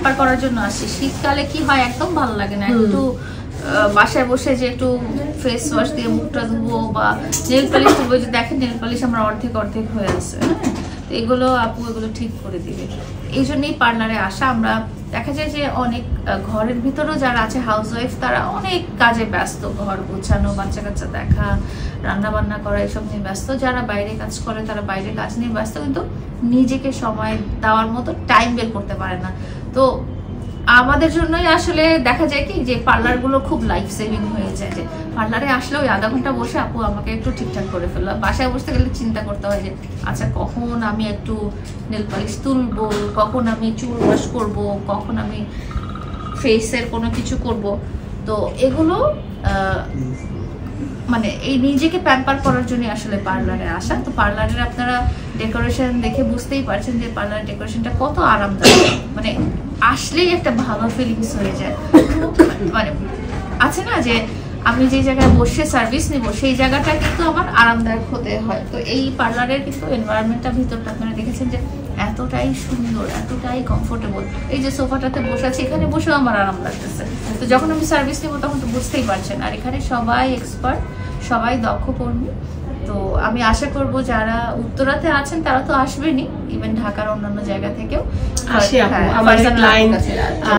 Pamper করার জন্য আসি। শীতকালে কি হয় একদম ভালো লাগে না, একটু বাসায় বসে যে একটু ফেস ওয়াশ দিয়ে মুখটা ধুবো বা নেল পালিশ ধুবো, যে দেখেন নেল পালিশ আমার অর্ধেক হয়ে আছে, হ্যাঁ, তো এগুলো আপু এগুলো ঠিক করে দিবে। এই জন্যই পার্লারে আসা। আমরা দেখা যায় যে অনেক ঘরের ভিতরেও যারা আছে হাউস ওয়াইফ, তারা অনেক কাজে ব্যস্ত, ঘর গোছানো, বাচ্চা কাচ্চা দেখা, রান্না বান্না করা, এসব নিয়ে ব্যস্ত। যারা বাইরে কাজ করে তারা বাইরের কাজ নিয়ে ব্যস্ত, কিন্তু নিজেকে সময় দেওয়ার মতো টাইম বের করতে পারে না। তো আমাদের জন্যই আসলে দেখা যায় কি যে পার্লারগুলো খুব লাইফ সেভিং হয়ে যায়, যে পার্লারে আসলে ওই আধা ঘন্টা বসে আপু আমাকে একটু ঠিকঠাক করে ফেললো। বাসায় বসতে গেলে চিন্তা করতে হয় যে আচ্ছা কখন আমি একটু নেল পালিশ তুলবো, কখন আমি চুল ওয়াশ করবো, কখন আমি ফেসের কোনো কিছু করব। তো এগুলো মানে এই নিজেকে প্যাম্পার করার জন্য আসলে পার্লারে আসা। তো পার্লারের আপনারা ডেকোরেশন দেখে বুঝতেই পারছেন যে পার্লার ডেকোরেশনটা কত আরামদায়ক, মানে আসলেই একটা ভালো ফিলিংস হয়ে যায়। মানে আছে না যে আমি যে জায়গায় বসে সার্ভিস নিব সেই জায়গাটা কিন্তু আমার আরামদায়ক হতে হয়। তো এই পার্লারের কিন্তু এনভায়রনমেন্টটা, ভিতরটা আপনারা দেখেছেন যে এতটাই সুন্দর, এতটাই কমফোর্টেবল। এই যে সোফাটাতে বসে আছি, এখানে বসেও আমার আরাম লাগতেছে। তো যখন আমি সার্ভিস নিব তখন তো বুঝতেই পারছেন। আর এখানে সবাই এক্সপার্ট, সবাই দক্ষ কর্মী। তো আমি আশা করব যারা উত্তরাতে আছেন তারা তো আসবেনই, ইভেন ঢাকার অন্যান্য জায়গা থেকেও। আমার ক্লায়েন্ট